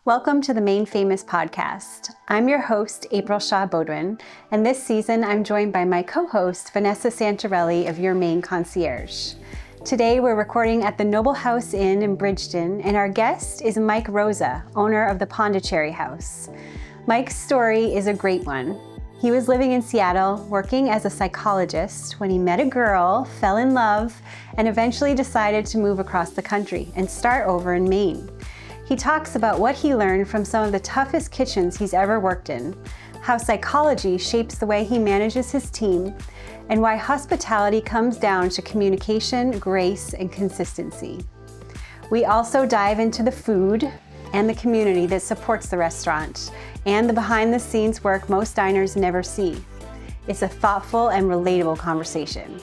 Welcome to the Maine Famous podcast. I'm your host, April Shaw-Beaudoin, and this season I'm joined by my co-host, Vanessa Santarelli of Your Maine Concierge. Today we're recording at the Noble House Inn in Bridgeton, and our guest is Mike Rosa, owner of the Pondicherry House. Mike's story is a great one. He was living in Seattle, working as a psychologist, when he met a girl, fell in love, and eventually decided to move across the country and start over in Maine. He talks about what he learned from some of the toughest kitchens he's ever worked in, how psychology shapes the way he manages his team, and why hospitality comes down to communication, grace, and consistency. We also dive into the food and the community that supports the restaurant, and the behind-the-scenes work most diners never see. It's a thoughtful and relatable conversation.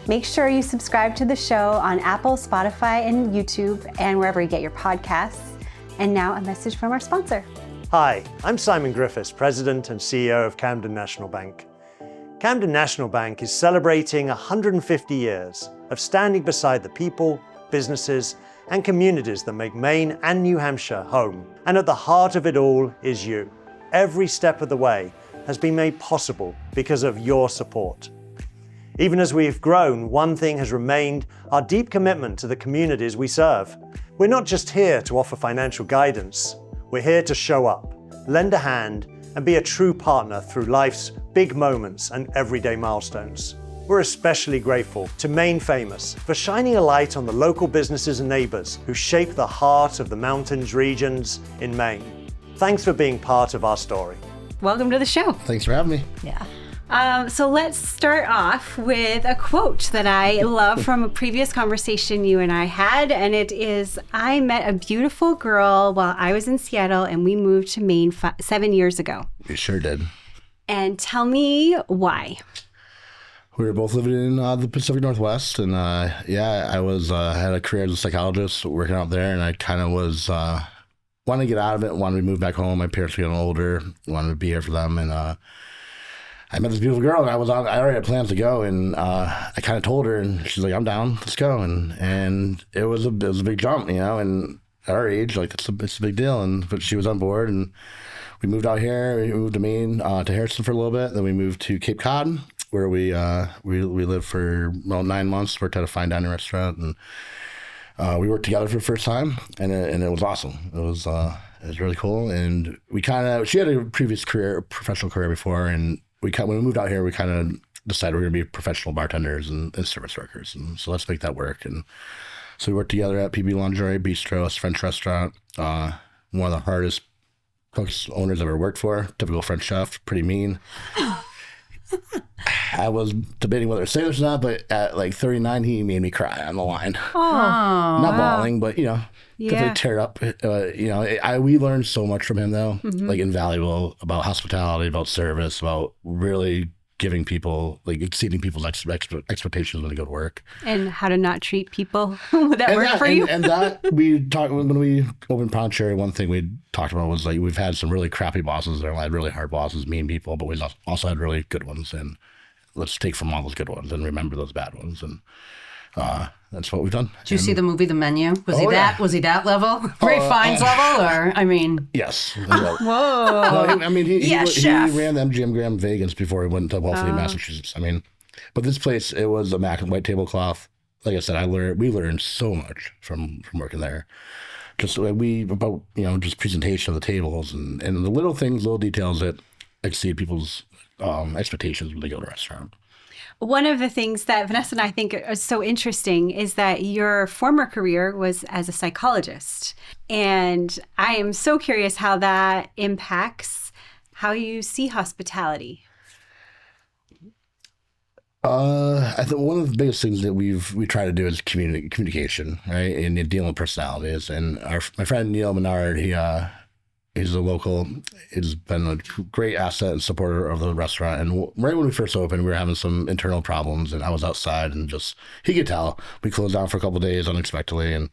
Make sure you subscribe to the show on Apple, Spotify, and YouTube, and wherever you get your podcasts. And now a message from our sponsor. Hi, I'm Simon Griffiths, President and CEO of Camden National Bank. Camden National Bank is celebrating 150 years of standing beside the people, businesses, and communities that make Maine and New Hampshire home. And at the heart of it all is you. Every step of the way has been made possible because of your support. Even as we've grown, one thing has remained: our deep commitment to the communities we serve. We're not just here to offer financial guidance. We're here to show up, lend a hand, and be a true partner through life's big moments and everyday milestones. We're especially grateful to Maine Famous for shining a light on the local businesses and neighbors who shape the heart of the mountains regions in Maine. Thanks for being part of our story. Welcome to the show. Thanks for having me. Yeah. So let's start off with a quote that I love from a previous conversation you and I had, and it is, "I met a beautiful girl while I was in Seattle, and we moved to Maine 7 years ago." We sure did. And tell me why. We were both living in the Pacific Northwest, and I had a career as a psychologist working out there, and I kind of was wanted to get out of it, wanted to move back home. My parents were getting older, wanted to be here for them, and I met this beautiful girl, and I already had plans to go, and I kind of told her, and she's like, "I'm down, let's go," and it was a big jump, and at our age, like it's a big deal, but she was on board, and we moved out here. We moved to Maine, to Harrison for a little bit, then we moved to Cape Cod, where we lived for 9 months, worked at a fine dining restaurant, and we worked together for the first time, and it was awesome. It was really cool, and she had a previous professional career before, and when we moved out here, we kind of decided we're going to be professional bartenders and service workers, and so let's make that work. And so we worked together at PB Lingerie Bistro, a French restaurant, one of the hardest cooks owners I've ever worked for, typical French chef, pretty mean. I was debating whether to say this or not, but at like 39, he made me cry on the line. Oh, not bawling, but yeah. tear up. We learned so much from him though, like invaluable about hospitality, about service, about really giving people, like exceeding people's expectations when they go to work. And how to not treat people. Would that work for you? And that we talked, when we opened Pondicherry, one thing we talked about was like, we've had some really crappy bosses in our life, really hard bosses, mean people, but we've also had really good ones, and let's take from all those good ones and remember those bad ones. And that's what we've done. Did you see the movie The Menu? Was he that level? Ray Fiennes level? Or, I mean... Yes. Whoa. Well, I mean, he chef. ran the MGM Grand Vegans before he went to Waltham, Massachusetts. I mean, but this place, it was a immaculate white tablecloth. Like I said, we learned so much from working there. Just just presentation of the tables and the little things, little details that exceed people's expectations when they go to a restaurant. One of the things that Vanessa and I think is so interesting is that your former career was as a psychologist. And I am so curious how that impacts how you see hospitality. I think one of the biggest things that we try to do is communication, right? And dealing with personalities. And my friend Neil Menard, he's a local. He's been a great asset and supporter of the restaurant. And right when we first opened, we were having some internal problems, and I was outside, and he could tell. We closed down for a couple of days unexpectedly, and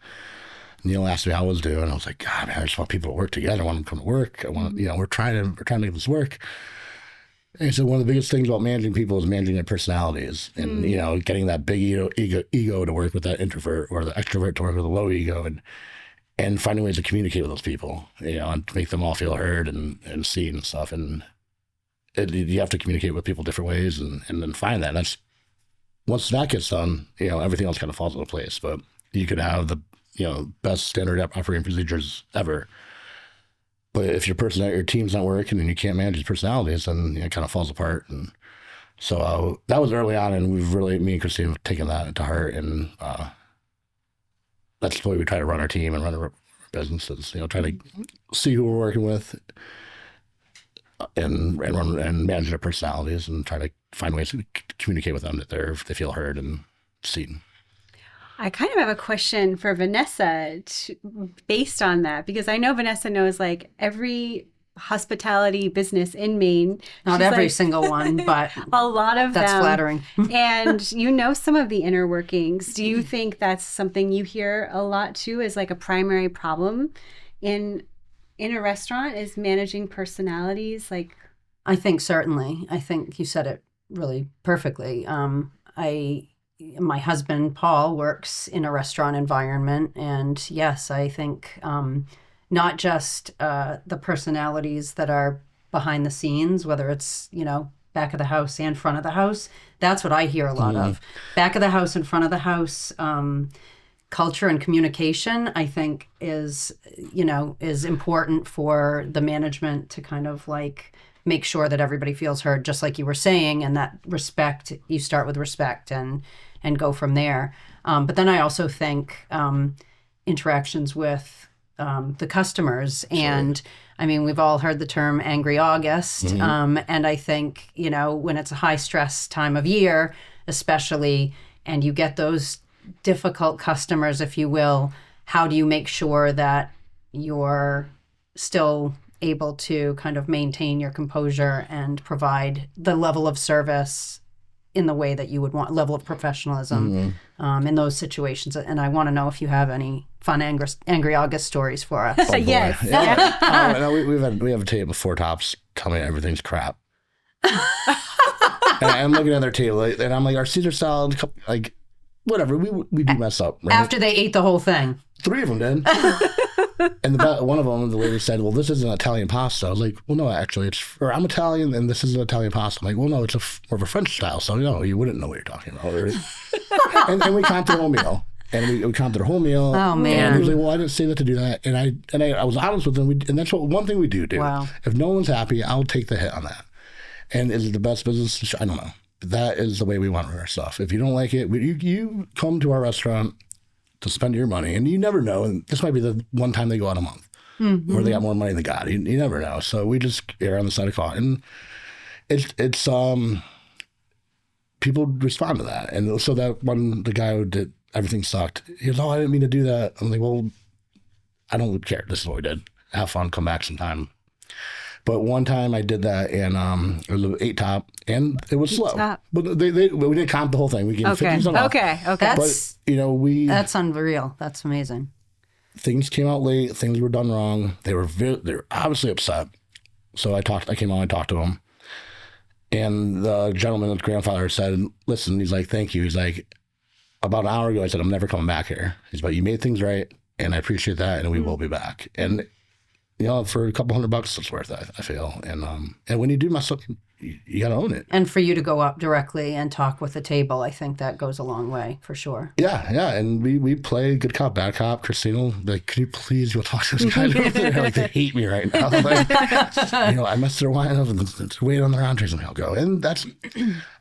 Neil asked me how I was doing. And I was like, God, man, I just want people to work together. I want them to come to work. I want, we're trying to make this work. And he said one of the biggest things about managing people is managing their personalities, and getting that big ego to work with that introvert, or the extrovert to work with a low ego, and finding ways to communicate with those people, and to make them all feel heard and seen and stuff. And you have to communicate with people different ways and then find that. And that's, once that gets done, everything else kind of falls into place. But you could have the, best standard operating procedures ever. But if your team's not working and you can't manage your personalities, then it kind of falls apart. And so that was early on, and me and Christine have taken that to heart. And that's the way we try to run our team and run our businesses, try to see who we're working with and manage their personalities and try to find ways to communicate with them that they feel heard and seen. I kind of have a question for Vanessa based on that, because I know Vanessa knows like every hospitality business in Maine. Not every single one, but a lot of that's them. Flattering. And some of the inner workings. Do you think that's something you hear a lot too, as like a primary problem in a restaurant, is managing personalities? Like, I think certainly. I think you said it really perfectly. My husband, Paul, works in a restaurant environment. And yes, I think not just the personalities that are behind the scenes, whether it's, back of the house and front of the house. That's what I hear a lot of. Back of the house and front of the house culture and communication, I think is important for the management to kind of like make sure that everybody feels heard, just like you were saying, and that respect, you start with respect and go from there. But then I also think interactions with the customers. Sure. And I mean, we've all heard the term angry August. And I think, when it's a high stress time of year, especially, and you get those difficult customers, if you will, how do you make sure that you're still able to kind of maintain your composure and provide the level of service in the way that you would want, level of professionalism in those situations? And I want to know if you have any fun angry August stories for us. Oh, yes. Yeah. No, we have a table of 4 tops tell me everything's crap. And I'm looking at their table and I'm like, our Caesar salad, like, whatever, we do mess up. Right? After they ate the whole thing. 3 of them did. And one of them, the lady said, well, this isn't Italian pasta. I was like, well, no, actually, I'm Italian, and this isn't Italian pasta. I'm like, well, no, it's more of a French style, so no, you wouldn't know what you're talking about. and we comped the whole meal. And we comped the whole meal. Oh, man. And he was like, well, I didn't say that to do that. And I was honest with him, and that's one thing we do. Wow. If no one's happy, I'll take the hit on that. And is it the best business? I don't know. That is the way we want our stuff. If you don't like it, you come to our restaurant to spend your money, and you never know. And this might be the one time they go out a month, where they got more money than God. You never know. So we just err on the side of caution. It's people respond to that, and so that the guy who did everything sucked. He goes, "Oh, I didn't mean to do that." I'm like, "Well, I don't care. This is what we did. Have fun. Come back sometime." But one time I did that, and it was an 8 top, and it was slow. Top. But we didn't comp the whole thing. We gave 50% off. Okay. That's unreal. That's amazing. Things came out late. Things were done wrong. They were obviously upset. So I came on and talked to them, and the gentleman, his grandfather, said, "Listen," he's like, "Thank you." He's like, "About an hour ago, I said I'm never coming back here." He's like, "You made things right, and I appreciate that, and we will be back." And for a couple $100, it's worth it, I feel. And when you do mess up, you got to own it. And for you to go up directly and talk with the table, I think that goes a long way, for sure. Yeah. And we play good cop, bad cop. Christina, like, "Can you please go talk to this guy over there?" Like, they hate me right now. Like, I messed their wine up and they're waiting on their entrees, and I'll go. And that's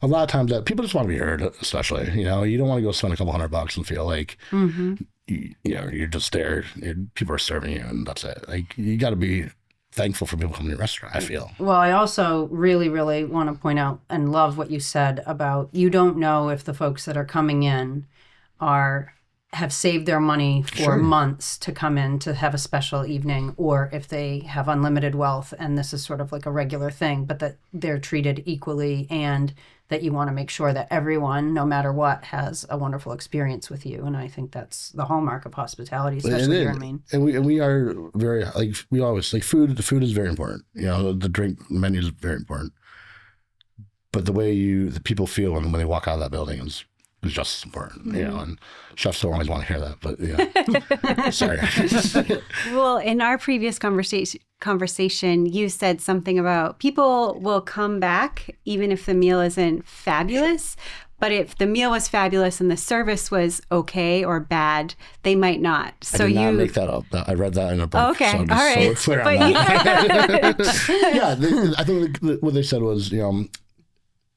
a lot of times that people just want to be heard, especially. You don't want to go spend a couple $100 and feel like, you're just there. People are serving you, and that's it. Like, you got to be thankful for people coming to your restaurant, I feel. Well, I also really, really want to point out and love what you said about you don't know if the folks that are coming in have saved their money for months to come in to have a special evening, or if they have unlimited wealth and this is sort of like a regular thing, but that they're treated equally, and that you want to make sure that everyone, no matter what, has a wonderful experience with you. And I think that's the hallmark of hospitality, especially here in Maine. And we are very, like, we always, like, food. The food is very important. The drink menu is very important. But the way the people feel when they walk out of that building is is just as important, and chefs don't always want to hear that, but sorry. Well, in our previous conversation, you said something about people will come back even if the meal isn't fabulous. But if the meal was fabulous and the service was okay or bad, they might not. So I did not make that up. I read that in a book. Okay, so I'm all just right. so clear on that. I think what they said was,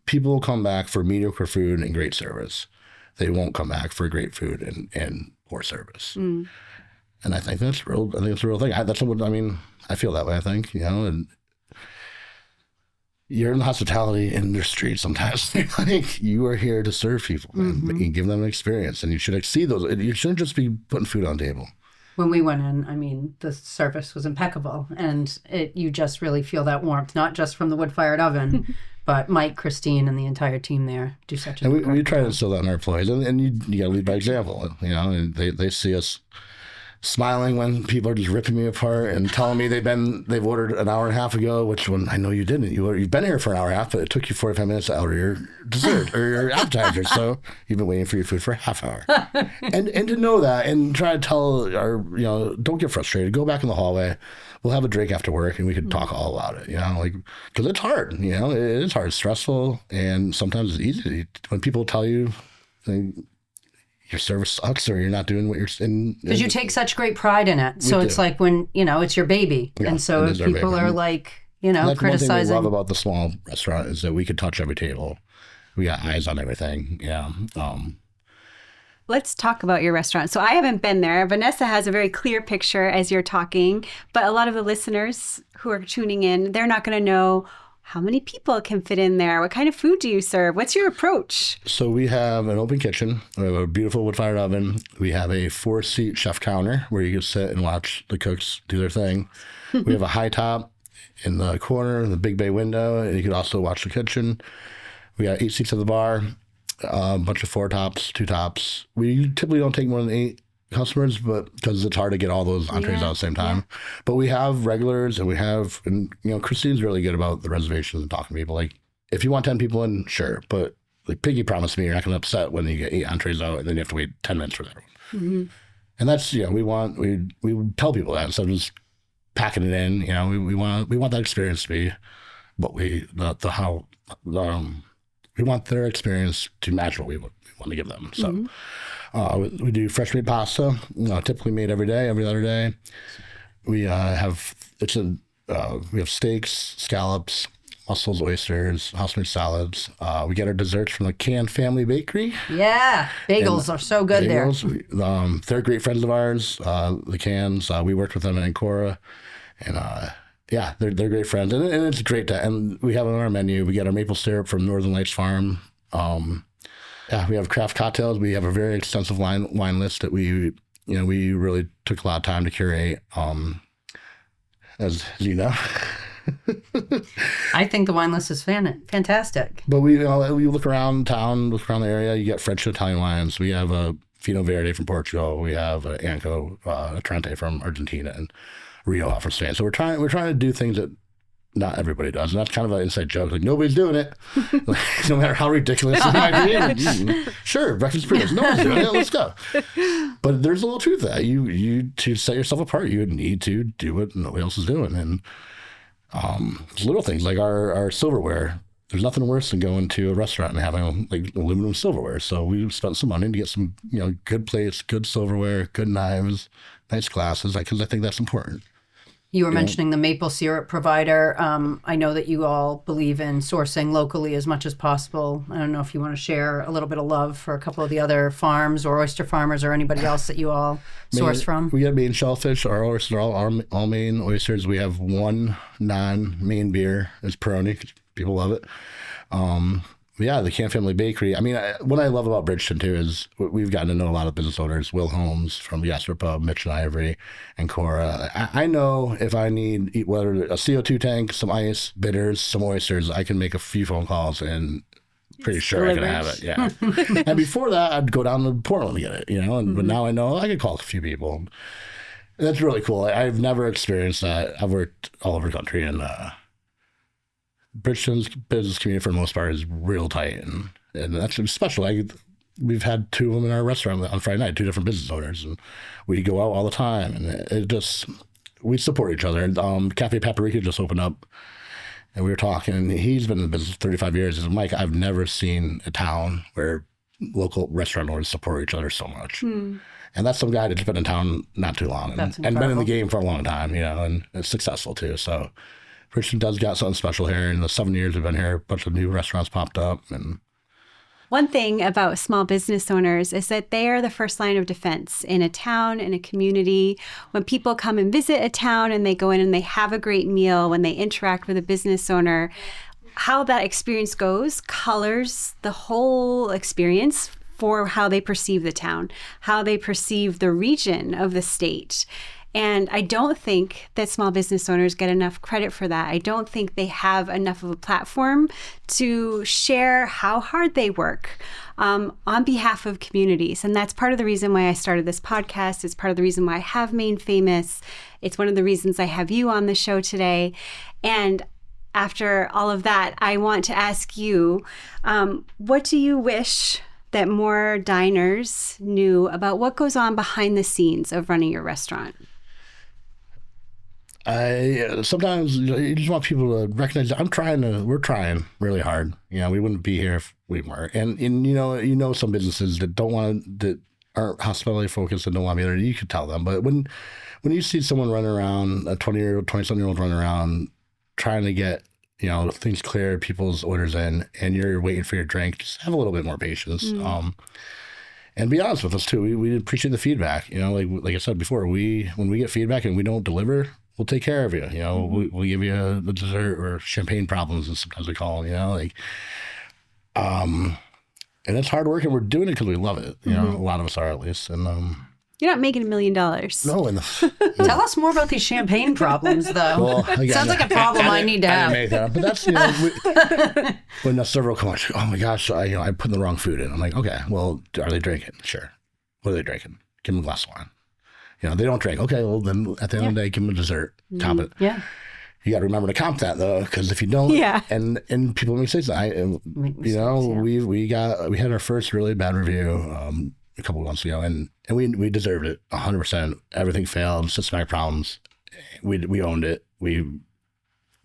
people will come back for mediocre food and great service. They won't come back for great food and poor service. And I think that's real. I think it's a real thing. That's what I feel that way. I think and you're in the hospitality industry sometimes. Like, you are here to serve people and give them an experience, and you should exceed those. You shouldn't just be putting food on the table. When we went in, the service was impeccable, and you just really feel that warmth, not just from the wood-fired oven, but Mike, Christine, and the entire team there do such a And we try to instill that in our employees, and you got to lead by example, and they see us smiling when people are just ripping me apart and telling me they've ordered an hour and a half ago, which one I know you didn't. You've been here for an hour and a half, but it took you 45 minutes to order your dessert or your appetizer. So you've been waiting for your food for a half hour. and to know that and try to tell don't get frustrated. Go back in the hallway. We'll have a drink after work and we could talk all about it, because it's hard, it is hard, it's stressful. And sometimes it's easy when people tell you, your service sucks or you're not doing what you're in. Because you take such great pride in it. So it's like when, it's your baby. Yeah, and so if people are like, that's criticizing. One thing we love about the small restaurant is that we could touch every table. We got eyes on everything. Yeah. Let's talk about your restaurant. So I haven't been there. Vanessa has a very clear picture as you're talking, but a lot of the listeners who are tuning in, they're not going to know how many people can fit in there? What kind of food do you serve? What's your approach? So we have an open kitchen. We have a beautiful wood-fired oven. We have a 4-seat chef counter where you can sit and watch the cooks do their thing. We have a high top in the corner, the big bay window, and you can also watch the kitchen. We got 8 seats at the bar, a bunch of 4 tops, 2 tops. We typically don't take more than 8 customers, but because it's hard to get all those entrees out at the same time. Yeah. But we have regulars, and Christine's really good about the reservations and talking to people. Like, if you want 10 people in, sure, but like Piggy promised me, you're not going to upset when you get 8 entrees out and then you have to wait 10 minutes for that one. And that's we tell people that instead of just packing it in. We want that experience to be what we want their experience to match what we want to give them. So. We do fresh made pasta, typically made every day, every other day. We have steaks, scallops, mussels, oysters, house-made salads. We get our desserts from the Can Family Bakery. Yeah, bagels are so good there. They're great friends of ours, the Cans. We worked with them in Ancora, and they're great friends. And it's great and we have on our menu, we get our maple syrup from Northern Lights Farm. We have craft cocktails. We have a very extensive wine list that we really took a lot of time to curate. As you know, I think the wine list is fantastic. But we look around town, look around the area. You get French and Italian wines. We have a Fino Verde from Portugal. We have a Anco, a Trente from Argentina, and Rioja from Spain. So we're trying to do things that not everybody does, and that's kind of an inside joke. Like, nobody's doing it, no matter how ridiculous it might be. Sure, breakfast burritos, no one's doing it. Let's go. But there's a little truth to that. You to set yourself apart, you need to do what nobody else is doing, and little things like our silverware. There's nothing worse than going to a restaurant and having like aluminum silverware. So we spent some money to get some good plates, good silverware, good knives, nice glasses, because I think that's important. You were mentioning the maple syrup provider. I know that you all believe in sourcing locally as much as possible. I don't know if you want to share a little bit of love for a couple of the other farms or oyster farmers or anybody else that you all source from. We have Maine shellfish. Our oysters are all Maine oysters. We have one non-Maine beer. It's Peroni. People love it. The Can Family Bakery. I mean, what I love about Bridgeton, too, is we've gotten to know a lot of business owners. Will Holmes from Gastropub, Mitch and Ivory, and Cora. I know if I need whether a CO2 tank, some ice, bitters, some oysters, I can make a few phone calls and pretty sure I can have it. Yeah. And before that, I'd go down to Portland to get it, but now I know I can call a few people. And that's really cool. I've never experienced that. I've worked all over the country, and Bridgeton's business community for the most part is real tight, and that's special. we've had two of them in our restaurant on Friday night, two different business owners, and we go out all the time, and it just, we support each other. And Cafe Paprika just opened up, and we were talking, and he's been in the business 35 years. And Mike, I've never seen a town where local restaurant owners support each other so much. And that's some guy that's been in town not too long and been in the game for a long time, and it's successful too. So Richmond does got something special here. In the 7 years we've been here, a bunch of new restaurants popped up. And one thing about small business owners is that they are the first line of defense in a town, in a community. When people come and visit a town and they go in and they have a great meal, when they interact with a business owner, how that experience goes colors the whole experience for how they perceive the town, how they perceive the region of the state. And I don't think that small business owners get enough credit for that. I don't think they have enough of a platform to share how hard they work on behalf of communities. And that's part of the reason why I started this podcast. It's part of the reason why I have Maine Famous. It's one of the reasons I have you on the show today. And after all of that, I want to ask you, what do you wish that more diners knew about what goes on behind the scenes of running your restaurant? Sometimes you just want people to recognize that we're trying really hard. We wouldn't be here if we weren't. And some businesses that aren't hospitality focused and don't want to be there, you could tell them. But when you see someone running around, a 20-something-year-old running around trying to get, things clear, people's orders in, and you're waiting for your drink, just have a little bit more patience. And be honest with us too. We appreciate the feedback. Like I said before, when we get feedback and we don't deliver, we'll take care of you. We'll give you the dessert or champagne problems, as sometimes we call them. And it's hard work, and we're doing it because we love it. A lot of us are, at least. And you're not making $1 million. No. Tell us more about these champagne problems, though. Well, again, sounds like a problem I need to have. I didn't make that up, but that's when the server will come on, oh my gosh, I put the wrong food in. I'm like, okay, well, are they drinking? Sure. What are they drinking? Give them a glass of wine. They don't drink. Okay, well, then at the end of the day, give them a dessert. Comp it. Yeah. You got to remember to comp that, though, because if you don't, and people make mistakes. We had our first really bad review a couple of months ago, and we deserved it 100%. Everything failed, systematic problems. We owned it. We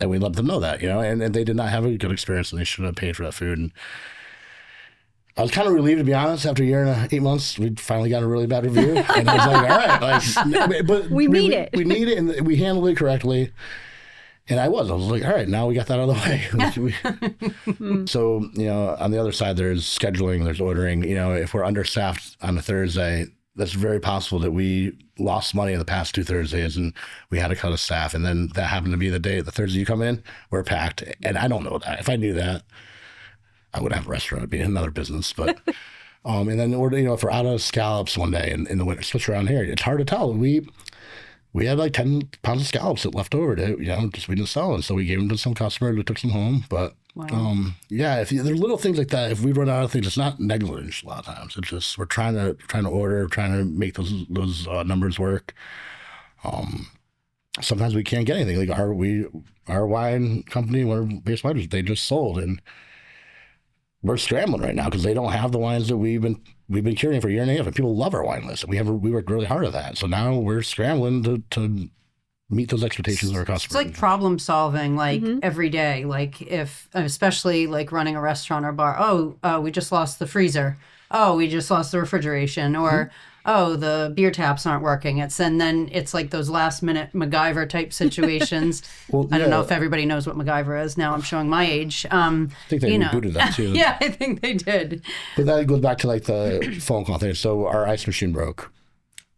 let them know that, and they did not have a good experience, and they should have paid for that food. And I was kind of relieved, to be honest. After a year and 8 months, we finally got a really bad review, and I was like, all right, but we need it. We need it, and we handled it correctly. And I was like, all right, now we got that out of the way. So, on the other side, there's scheduling, there's ordering. If we're understaffed on a Thursday, that's very possible that we lost money in the past 2 Thursdays and we had to cut a staff. And then that happened to be the Thursday you come in, we're packed. And I don't know that. If I knew that, I would have a restaurant. It'd be another business. But, and then, if we're out of scallops one day in the winter, especially around here, it's hard to tell. We had like 10 pounds of scallops that left over we didn't sell. And so we gave them to some customers. We took some home. But if there are little things like that, if we run out of things, it's not negligence a lot of times. It's just we're trying to order, trying to make those numbers work. Sometimes we can't get anything. Like our wine company, one of our biggest wineries, they just sold, and we're scrambling right now because they don't have the wines that we've been curing for a year and a half, and people love our wine list. We worked really hard at that. So now we're scrambling to meet those expectations of our customers. It's like problem solving, every day. Like especially like running a restaurant or bar. Oh, we just lost the freezer. Oh, we just lost the refrigeration. Or oh, the beer taps aren't working. And then it's like those last minute MacGyver type situations. I don't know if everybody knows what MacGyver is. Now I'm showing my age. I think they rebooted that too. Yeah, I think they did. But that goes back to like the phone call thing. So our ice machine broke.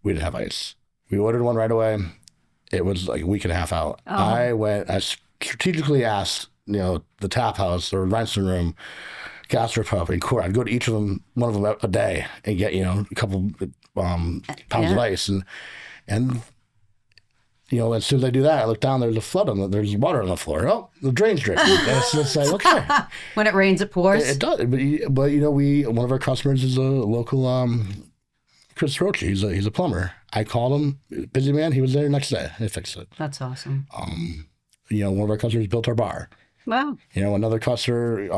We didn't have ice. We ordered one right away. It was like a week and a half out. Oh. I strategically asked, the tap house or Rhinestone Room, Gastropub and Core. I'd go to each of them, one of them a day, and get a couple pounds of ice, and as soon as I do that, I look down. There's a flood there's water on the floor. Oh, the drain's dripping. It's just like, okay. When it rains, it pours. It does, but one of our customers is a local Chris Roach. He's a plumber. I called him, busy man. He was there next day. He fixed it. That's awesome. One of our customers built our bar. Wow. Another customer,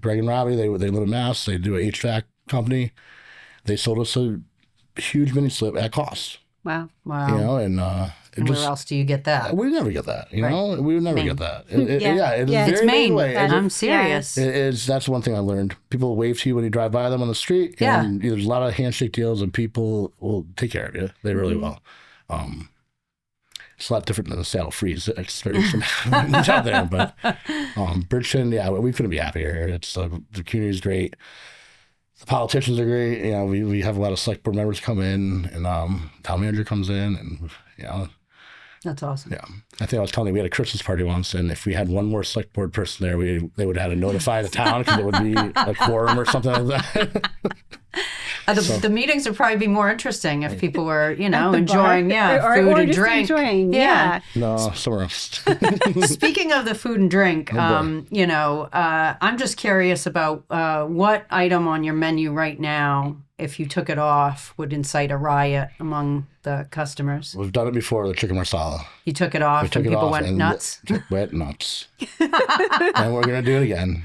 Greg and Robbie, they live in Mass. They do an HVAC company. They sold us a huge mini slip at cost. Wow. Wow. And and where else do you get that? we never get that. Right. We would never Maine. get that. It's Maine. I'm serious. That's one thing I learned. People wave to you when you drive by them on the street. And there's a lot of handshake deals, and people will take care of you. They really will. It's a lot different than the Seattle Freeze experience out there. But Bridgeton, we couldn't be happier. It's the community's great. The politicians are great. We have a lot of select board members come in, and town manager comes in, and That's awesome. Yeah, I think I was telling you we had a Christmas party once, and if we had one more select board person there, they would have had to notify the town because it would be a quorum or something like that. The meetings would probably be more interesting if people were, enjoying, or food and just drink. Enjoying, yeah. No, somewhere else. Speaking of the food and drink, I'm just curious about what item on your menu right now, if you took it off, would incite a riot among the customers. We've done it before, the chicken marsala. You took it off and people went nuts? Went nuts. And we're going to do it again.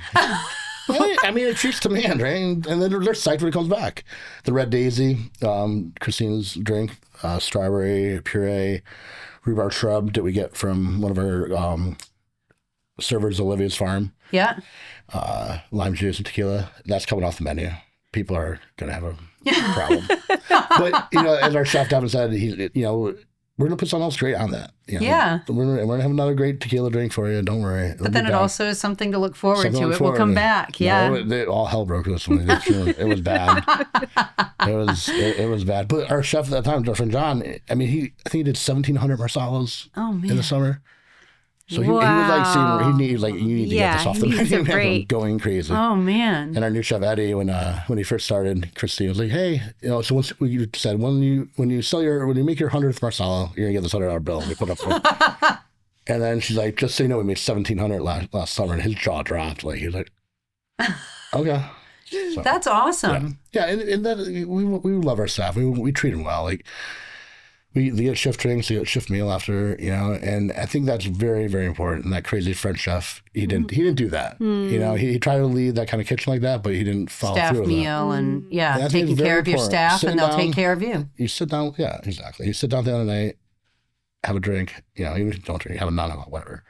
I mean, it shoots demand, right? And then they're psyched when it comes back. The Red Daisy, Christina's drink, strawberry puree, rhubarb shrub that we get from one of our servers, Olivia's farm. Yeah. Lime juice and tequila. That's coming off the menu. People are going to have a problem. But, as our chef Devin said, we're going to put something else great on that. Yeah. We're going to have another great tequila drink for you. Don't worry. But then it also is something to look forward to. It will come back. Yeah. All hell broke loose when it was bad. It was bad. But our chef at that time, our friend John, I think he did 1,700 marsalas in the summer. So he was like saying, you need to get this off the menu. Going crazy. Oh, man. And our new chef, Eddie, when he first started, Christine was like, hey, so once we said, when you make your 100th marsala, you're going to get this $100 bill. We put up for And then she's like, just so you know, we made 1,700 last summer. And his jaw dropped. Like, he was like, okay. So, that's awesome. Yeah, and that, we love our staff. We treat them well. Like, they get shift drinks, they get shift meal after, and I think that's very, very important. And that crazy French chef, he didn't do that. He tried to lead that kind of kitchen like that, but he didn't follow through with that. Staff meal and taking care of your staff, and they'll take care of you. You sit down, exactly. You sit down at the end of the night, have a drink, even if you don't drink, have a non-alcoholic, whatever.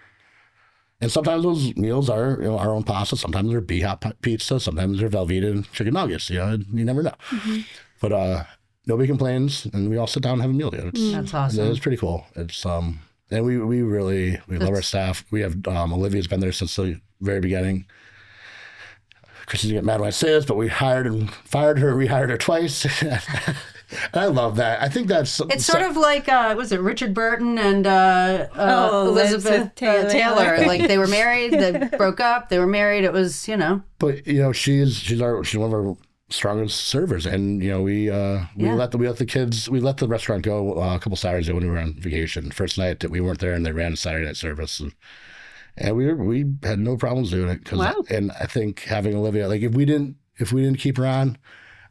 And sometimes those meals are, our own pasta. Sometimes they're B-hop pizza. Sometimes they're Velveeta chicken nuggets. You never know. Mm-hmm. But nobody complains, and we all sit down and have a meal together. That's awesome. It's pretty cool. It's and we really love our staff. We have Olivia's been there since the very beginning. Christy's get mad when I say this, but we hired and fired her. We hired her twice. I love that. I think that's... It's sort of like, was it Richard Burton and Elizabeth Taylor? Like, they were married, they broke up, they were married. It was, But, she's one of our strongest servers. And, we let the restaurant go a couple Saturdays ago when we were on vacation. First night that we weren't there, and they ran a Saturday night service. And we had no problems doing it. Wow. And I think having Olivia, like, if we didn't keep her on,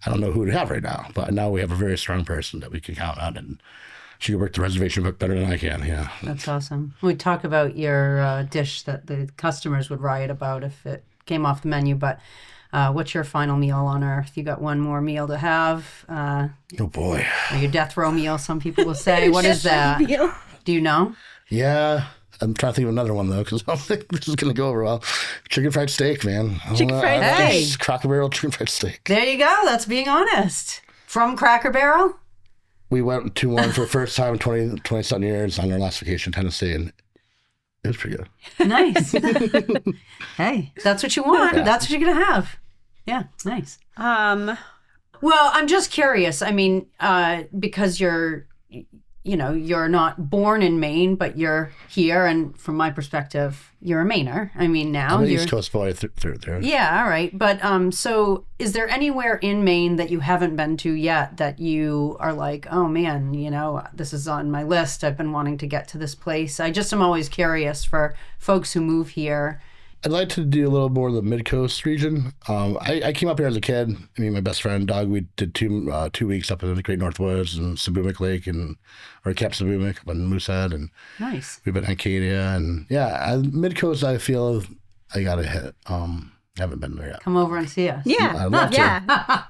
I don't know who to have right now, but now we have a very strong person that we can count on, and she can work the reservation book better than I can. Yeah, that's awesome. We talk about your dish that the customers would riot about if it came off the menu, but what's your final meal on earth? You got one more meal to have. Oh boy, or your death row meal, some people will say. What is that? Do you know? Yeah. I'm trying to think of another one, though, because I don't think this is going to go over well. Chicken fried steak, man. Chicken fried steak. Cracker Barrel chicken fried steak. There you go. That's being honest. From Cracker Barrel? We went to one for the first time in 20-something years on our last vacation in Tennessee, and it was pretty good. Nice. Hey, that's what you want. Yeah. That's what you're going to have. Yeah, nice. Well, I'm just curious. I mean, because you're not born in Maine, but you're here, and from my perspective, you're a Mainer. I mean, now I'm an you're East Coast boy through there. Yeah, all right. But so is there anywhere in Maine that you haven't been to yet that you are like, oh man, this is on my list. I've been wanting to get to this place. I just am always curious for folks who move here. I'd like to do a little more of the mid-coast region. I came up here as a kid. I mean, my best friend, Doug, we did 2 weeks up in the Great North Woods and Sabumic Lake, or Cap Sabumic up in Moosehead. And nice. We've been in Acadia. And yeah, mid-coast, I feel I got to hit. Haven't been there yet. Come over and see us. Yeah. I'd love to. Yeah.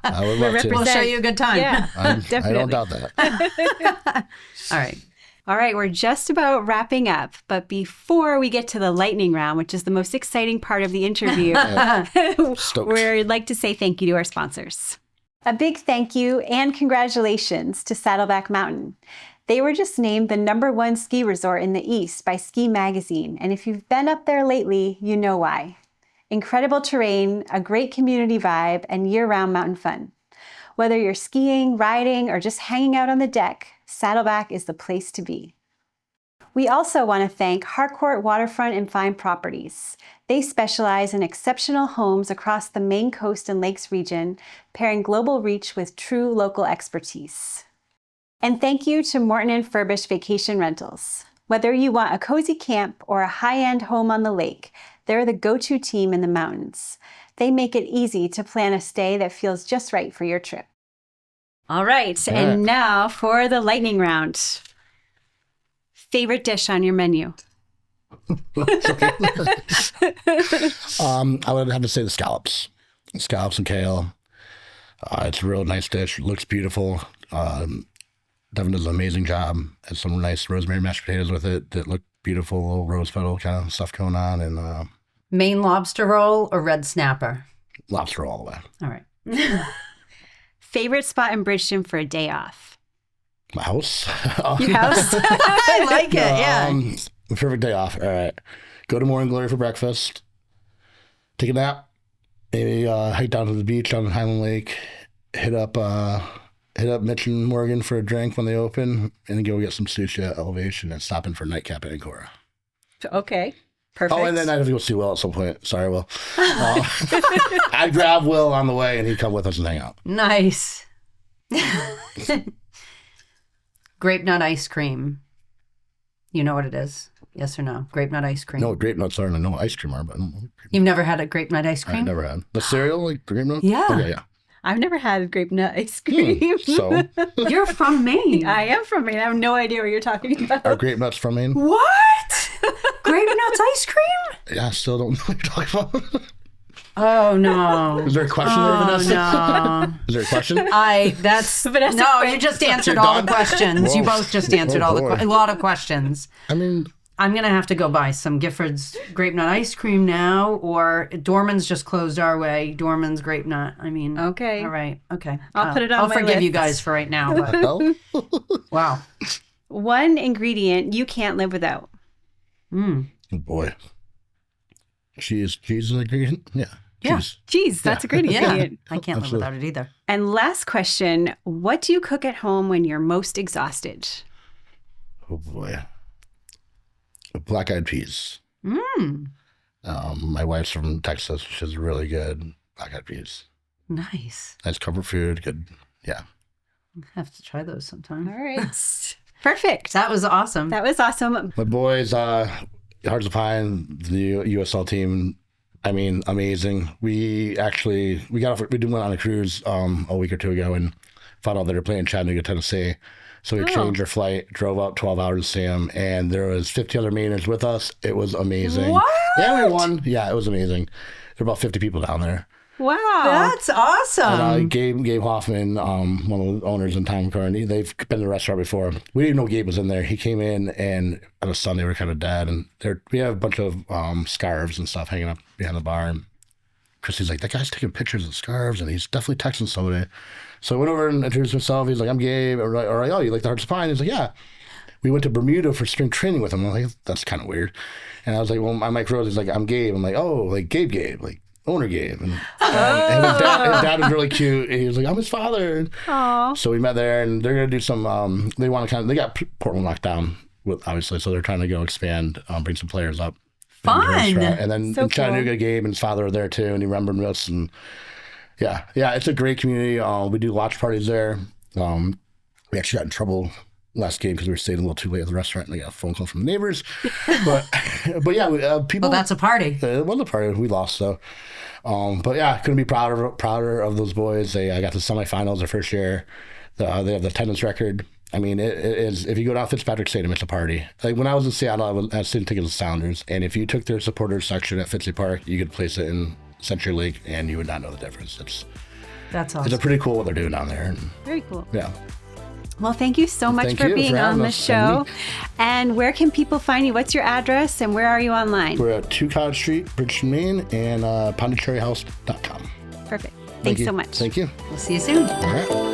I would love to. We'll show you a good time. Yeah. I Definitely. don't doubt that. All right. All right, we're just about wrapping up, but before we get to the lightning round, which is the most exciting part of the interview, Stoked. we'd like to say thank you to our sponsors. A big thank you and congratulations to Saddleback Mountain. They were just named the #1 ski resort in the East by Ski Magazine, and if you've been up there lately, you know why. Incredible terrain, a great community vibe, and year-round mountain fun. Whether you're skiing, riding, or just hanging out on the deck, Saddleback is the place to be. We also want to thank Harcourt Waterfront and Fine Properties. They specialize in exceptional homes across the Maine coast and lakes region, pairing global reach with true local expertise. And thank you to Morton and Furbish Vacation Rentals. Whether you want a cozy camp or a high-end home on the lake, they're the go-to team in the mountains. They make it easy to plan a stay that feels just right for your trip. All right, and now for the lightning round. Favorite dish on your menu? I would have to say the scallops. Scallops and kale. It's a real nice dish. It looks beautiful. Devin does an amazing job. Has some nice rosemary mashed potatoes with it that look beautiful, little rose petal kind of stuff going on, and Maine lobster roll or red snapper? lobster all the way. All right. Favorite spot in Bridgeton for a day off? My house. Your house? I like it, yeah. My perfect day off. All right. Go to Morning Glory for breakfast. Take a nap. Maybe hike down to the beach on Highland Lake. Hit up Mitch and Morgan for a drink when they open, and then go get some sushi at Elevation and stop in for a nightcap at Ancora. Okay, perfect. Oh, and then I have to go see Will at some point. Sorry, Will. I'd grab Will on the way, and he'd come with us and hang out. Nice. Grape nut ice cream. You know what it is? Yes or no? Grape nut ice cream. No, grape nuts are, and I know ice cream are, but I don't know. You've never had a grape nut ice I cream? never had. The cereal, like the grape nut? Yeah. Okay, yeah. I've never had grape nut ice cream. So, You're from Maine. I am from Maine. I have no idea what you're talking about. are grape nuts from Maine? What? Grape nuts ice cream? Yeah, I still don't know what you're talking about. Oh, no. Is there a question there, Vanessa? No. Is there a question? Vanessa, No, you just answered You're all done? the questions. You Whoa. both just answered Oh, boy. a lot of questions. I mean, I'm going to have to go buy some Gifford's grape nut ice cream now, or Dorman's just closed our way. Dorman's grape nut. I mean, Okay. All right. Okay. I'll put it on I'll my forgive list. you guys for right now. But hell? wow. One ingredient you can't live without. Oh, boy. Cheese is an ingredient? Yeah. Yeah. Cheese. Cheese, that's a great Yeah. ingredient. I can't live Absolutely. without it either. And last question, what do you cook at home when you're most exhausted? Oh, boy. Black-eyed peas. Mm. My wife's from Texas. She's really good black-eyed peas. Nice. Nice comfort food. Good. Yeah. Have to try those sometime. All right. Perfect. That was awesome. That was awesome. My boys, Hearts of Pine, the USL team, I mean, amazing. We went on a cruise a week or two ago and found out they were playing Chattanooga, Tennessee. So we changed our flight, drove up 12 hours to see them, and there was 50 other Mainers with us. It was amazing. What? Yeah, we won. Yeah, it was amazing. There were about 50 people down there. Wow. That's awesome. And Gabe Hoffman, one of the owners in Tom McCartney, they've been to the restaurant before. We didn't know Gabe was in there. He came in, and on a Sunday, we were kind of dead. And we have a bunch of scarves and stuff hanging up behind the bar. And Christy's like, that guy's taking pictures of scarves, and he's definitely texting somebody. So I went over and introduced himself. He's like, I'm Gabe. Or oh, you like the Hearts of Pine? He's like, yeah. We went to Bermuda for spring training with him. I'm like, that's kind of weird. And I was like, well, I'm Mike Rose. He's like, I'm Gabe. I'm like, oh, like Gabe, like owner Gabe. And his dad was really cute. And he was like, I'm his father. Aww. So we met there, and they're going to do some, they got Portland locked down, obviously, so they're trying to go expand, bring some players up. Fun. And then So in Chattanooga, Gabe and his father are there too, and he remembered us. And yeah, it's a great community. We do watch parties there. We actually got in trouble last game because we were staying a little too late at the restaurant, and I got a phone call from the neighbors. But yeah, people. Well, that's a party. It was a party. We lost, so. But yeah, couldn't be prouder of those boys. I got to semifinals their first year. They have the attendance record. I mean, it is. If you go down Fitzpatrick Stadium, it's a party. Like when I was in Seattle, I had season tickets with Sounders, and if you took their supporters section at Fitzy Park, you could place it in Century Lake, and you would not know the difference. That's awesome. It's a pretty cool what they're doing down there. Very cool. Yeah. Well, thank you so much Thank for you being for on having the us. show. And where can people find you? What's your address and where are you online? We're at 2 Cottage Street, Bridgeton, Maine, and pondicherryhouse.com. Perfect. Thanks you. so much. Thank you. We'll see you soon. All right.